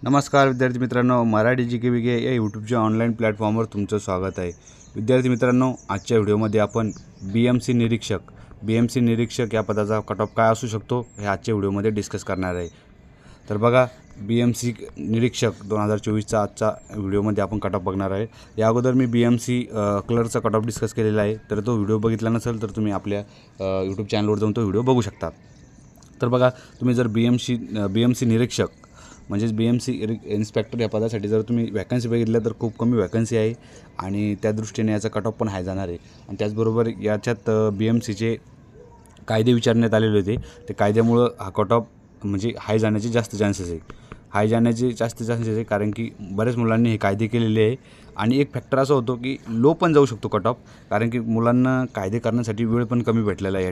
नमस्कार विद्यार्थी मित्रांनो, मराठी जी.के.व्ही.के या यूट्यूबच्या ऑनलाईन प्लॅटफॉर्मवर तुमचं स्वागत आहे। विद्यार्थी मित्रांनो, आजच्या व्हिडिओमध्ये आपण बी एम सी निरीक्षक या पदाचा कट ऑफ काय असू शकतो हे आजच्या व्हिडिओमध्ये डिस्कस करणार आहे। तर बघा, बी.एम.सी निरीक्षक 2024चा आजचा व्हिडिओमध्ये आपण कट ऑफ बघणार आहे। या अगोदर मी बी.एम.सी क्लर्कचा कट ऑफ डिस्कस केलेला आहे, तर तो व्हिडिओ बघितला नसेल तर तुम्ही आपल्या यूट्यूब चॅनलवर जाऊन तो व्हिडिओ बघू शकता। तर बघा, तुम्ही जर बी.एम.सी निरीक्षक म्हणजेच बी.एम.सी इन्स्पेक्टर या पदासाठी जर तुम्ही वॅकन्सी बघितल्या तर खूप कमी वॅकन्सी आहे आणि त्या दृष्टीने याचा कट ऑफ पण हाय जाणार आहे। आणि त्याचबरोबर याच्यात बी.एम.सीचे कायदे विचारण्यात आलेले होते, ते कायद्यामुळं हा कट ऑफ म्हणजे हाय जाण्याचे जास्त चान्सेस आहे। कारण की बऱ्याच मुलांनी हे कायदे केलेले आहे आणि एक फॅक्टर असं होतो की लो पण जाऊ शकतो कट ऑफ, कारण की मुलांना कायदे करण्यासाठी वेळ पण कमी भेटलेला आहे।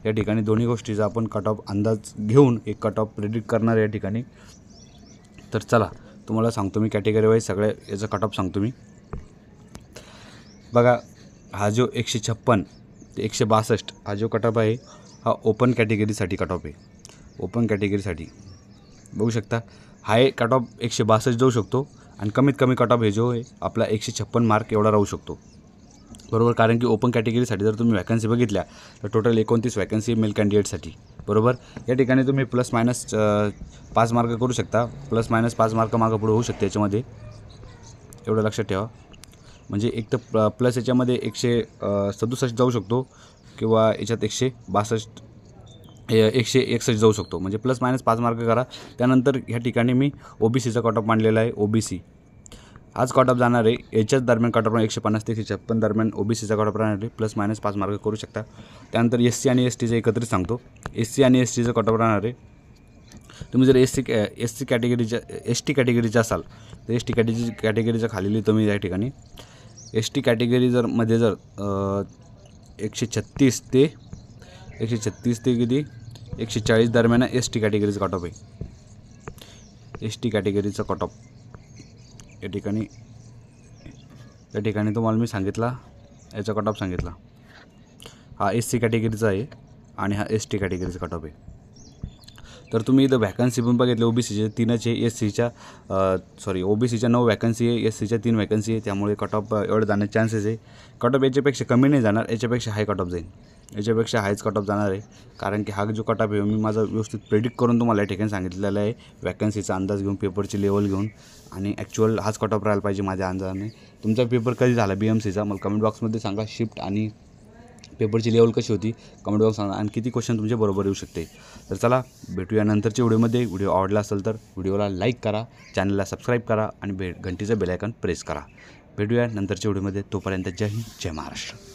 या ठिकाणी दोन्ही गोष्टीचा आपण कट ऑफ अंदाज घेऊन एक कट ऑफ प्रेडिक्ट करणार या ठिकाणी। तर चला तुम्हाला सांगतो मी कॅटेगरी वाईज सगळ्या याचा कट ऑफ सांगतो मी। बघा, हा जो 156 ते 162 हा जो कट ऑफ आहे हा ओपन कॅटेगरीसाठी कट ऑफ आहे। ओपन कॅटेगरीसाठी बघू शकता हाय कट ऑफ 162 जाऊ शकतो आणि कमीत कमी कट ऑफ हे जो आहे आपला 156 मार्क एवढा राहू शकतो, बरोबर। कारण की ओपन कॅटेगरीसाठी जर तुम्ही वॅकन्सी बघितल्या तर टोटल 29 वॅकन्सी मेल कॅन्डिडेटसाठी, बरोबर। या ठिकाणी तुम्ही प्लस मायनस 5 मार्क करू शकता, प्लस मायनस 5 मार्क मागं पुढे होऊ शकते याच्यामध्ये, एवढं लक्षात ठेवा। म्हणजे एक तर प्लस याच्यामध्ये 167 जाऊ शकतो किंवा याच्यात 161 जाऊ शकतो, म्हणजे प्लस मायनस 5 मार्क करा। त्यानंतर ह्या ठिकाणी मी OBCचा कट ऑफ मांडलेला आहे। OBC आज कट ऑफ जाणार आहे, याच्याच दरम्यान कट ऑफ 150 ते 156 दरम्यान OBCचा कट ऑफ राहणार आहे, प्लस मायनस 5 मार्क करू शकता। त्यानंतर SC आणि STचं एकत्रित सांगतो। SC आणि STचं कट ऑफ राहणार आहे, तुम्ही जर ST कॅटेगरीचे असाल तर ST कॅटेगरीच्या खाली तुम्ही या ठिकाणी ST कॅटेगरी मध्ये जर 136 ते किती 140 दरम्यान ST कॅटेगरीचा कट ऑफ आहे। ST कॅटेगरीचा कट ऑफ या ठिकाणी तुम्हाला मी सांगितला, याचा कट ऑफ सांगितला। हा SC कॅटेगरीचा आहे आणि हा ST कॅटेगरीचा कट ऑफ आहे। तर तुम्ही इथं वॅकन्सी पण बघितले, OBCचे 3च आहे, OBCच्या 9 वॅकन्सी आहे, SCच्या 3 वॅकन्सी आहे, त्यामुळे कट ऑफ एवढं जाण्याचे चान्सेस आहे। कट ऑफ याच्यापेक्षा कमी नाही जाणार, याच्यापेक्षा हाय कट ऑफ जाईल, याच्यापेक्षा हायच कट ऑफ जाणार आहे। कारण की हा जो कट ऑफ आहे मी माझा व्यवस्थित प्रेडिक्ट करून तुम्हाला या ठिकाणी सांगितलेला आहे, वॅकन्सीचा अंदाज घेऊन, पेपरची लेवल घेऊन, आणि ॲक्च्युअल हाच कट ऑफ राहायला पाहिजे माझ्या अंदाजाने। तुमचा पेपर कधी झाला BMCचा मला कमेंट बॉक्समध्ये सांगा, शिफ्ट आणि पेपरची लेवल कशी होती कमेंट बॉक्स सांगा, आणि किती क्वेश्चन तुमचे बरोबर येऊ शकते। तर चला भेटूया नंतरच्या व्हिडिओमध्ये। व्हिडिओ आवडला असेल तर व्हिडिओला लाईक करा, चॅनलला सबस्क्राईब करा आणि घंटीचं बेल आयकॉन प्रेस करा। भेटूया नंतरच्या व्हिडिओमध्ये, तोपर्यंत जय हिंद, जय महाराष्ट्र।